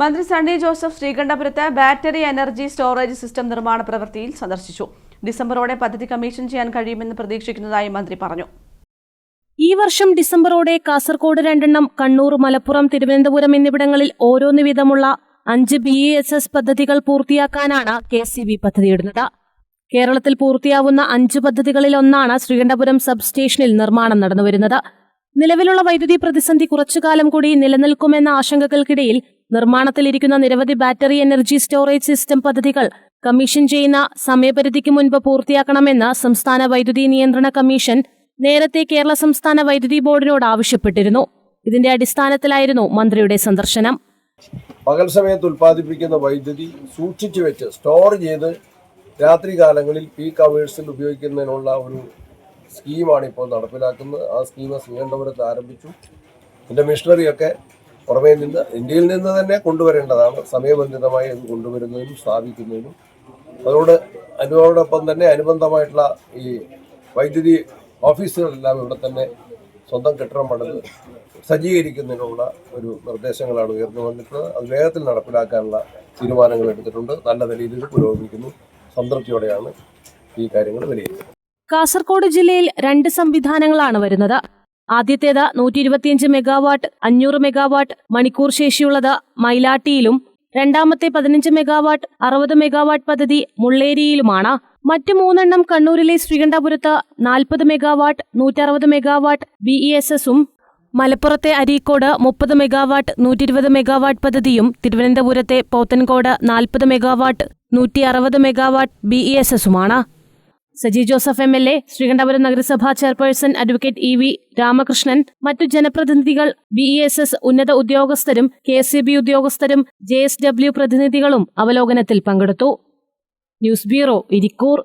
മന്ത്രി സണ്ണി ജോസഫ് ശ്രീകണ്ഠപുരത്ത് battery energy storage system നിർമ്മാണ പ്രവൃത്തിയിൽ സന്ദർശിച്ചു. ഡിസംബറോടെ പദ്ധതി കമ്മീഷൻ ചെയ്യാൻ കഴിയുമെന്ന് പ്രതീക്ഷിക്കുന്നതായി മന്ത്രി പറഞ്ഞു. ഈ വർഷം ഡിസംബറോടെ കാസർഗോഡ് 2 കണ്ണൂർ, മലപ്പുറം, തിരുവനന്തപുരം എന്നിവിടങ്ങളിൽ ഓരോന്ന് വീതമുള്ള 5 BESS പദ്ധതികൾ പൂർത്തിയാക്കാനാണ് KCB പദ്ധതിയിടുന്നത്. കേരളത്തിൽ പൂർത്തിയാവുന്ന 5 പദ്ധതികളിൽ ഒന്നാണ് ശ്രീകണ്ഠപുരം സബ് സ്റ്റേഷനിൽ നിർമ്മാണം നടന്നുവരുന്നത്. നിലവിലുള്ള വൈദ്യുതി പ്രതിസന്ധി കുറച്ചുകാലം കൂടി നിലനിൽക്കുമെന്ന ആശങ്കകൾക്കിടയിൽ നിർമ്മാണത്തിലിരിക്കുന്ന നിരവധി ബാറ്ററി എനർജി സ്റ്റോറേജ് സിസ്റ്റം പദ്ധതികൾ കമ്മീഷൻ ചെയ്യുന്ന സമയപരിധിക്ക് മുൻപ് പൂർത്തിയാക്കണമെന്ന് സംസ്ഥാന വൈദ്യുതി നിയന്ത്രണ കമ്മീഷൻ നേരത്തെ കേരള സംസ്ഥാന വൈദ്യുതി ബോർഡിനോട് ആവശ്യപ്പെട്ടിരുന്നു. ഇതിന്റെ അടിസ്ഥാനത്തിലായിരുന്നു മന്ത്രിയുടെ സന്ദർശനം. പകൽ സമയത്ത് ഉൽപ്പാദിപ്പിക്കുന്ന വൈദ്യുതി സൂക്ഷിച്ചു വെച്ച് സ്റ്റോർ ചെയ്ത് രാത്രി കാലങ്ങളിൽ പീക്ക് അവേഴ്സിൽ ഉപയോഗിക്കുന്നതിനുള്ള ഒരു സ്കീമാണ് ഇപ്പോൾ നടപ്പിലാക്കുന്നത്. ആ സ്കീം ശ്രീകണ്ഠപുരത്ത് ആരംഭിച്ചു. ഇതിൻ്റെ മിഷണറിയൊക്കെ പുറമേ നിന്ന് ഇന്ത്യയിൽ നിന്ന് തന്നെ കൊണ്ടുവരേണ്ടതാണ്. സമയബന്ധിതമായി അത് കൊണ്ടുവരുന്നതിനും സ്ഥാപിക്കുന്നതിനും അതിനോടൊപ്പം തന്നെ അനുബന്ധമായിട്ടുള്ള ഈ വൈദ്യുതി ഓഫീസുകളെല്ലാം ഇവിടെ തന്നെ സ്വന്തം കെട്ടിടം പണിത് സജ്ജീകരിക്കുന്നതിനുള്ള ഒരു നിർദ്ദേശങ്ങളാണ് ഉയർന്നു വന്നിട്ടുള്ളത്. അത് വേഗത്തിൽ നടപ്പിലാക്കാനുള്ള തീരുമാനങ്ങൾ എടുത്തിട്ടുണ്ട്. നല്ല നിലയിൽ ഇത് പുരോഗമിക്കുന്നു. സംതൃപ്തിയോടെയാണ് ഈ കാര്യങ്ങൾ വിലയിരുത്തുന്നത്. കാസർഗോഡ് ജില്ലയിൽ 2 സംവിധാനങ്ങളാണ് വരുന്നത്. ആദ്യത്തേത് 125 മെഗാവാട്ട് 500 മെഗാവാട്ട് മണിക്കൂർ ശേഷിയുള്ളത് മൈലാട്ടിയിലും, രണ്ടാമത്തെ 15 മെഗാവാട്ട് 60 മെഗാവാട്ട് പദ്ധതി മുള്ളേരിയിലുമാണ്. മറ്റ് 3 കണ്ണൂരിലെ ശ്രീകണ്ഠപുരത്ത് 40 മെഗാവാട്ട് 160 മെഗാവാട്ട് BESSഉം, മലപ്പുറത്തെ അരീക്കോട് 30 മെഗാവാട്ട് 120 മെഗാവാട്ട് പദ്ധതിയും, തിരുവനന്തപുരത്തെ പോത്തൻകോട് 40 മെഗാവാട്ട് 160 മെഗാവാട്ട് BESSുമാണ്. സജി ജോസഫ് MLA, ശ്രീകണ്ഠപുരം നഗരസഭാ ചെയർപേഴ്സൺ അഡ്വക്കേറ്റ് EV രാമകൃഷ്ണൻ, മറ്റു ജനപ്രതിനിധികൾ, BESS ഉന്നത ഉദ്യോഗസ്ഥരും KCB ഉദ്യോഗസ്ഥരും JSW പ്രതിനിധികളും അവലോകനത്തിൽ പങ്കെടുത്തു. News bureau, Irikkur.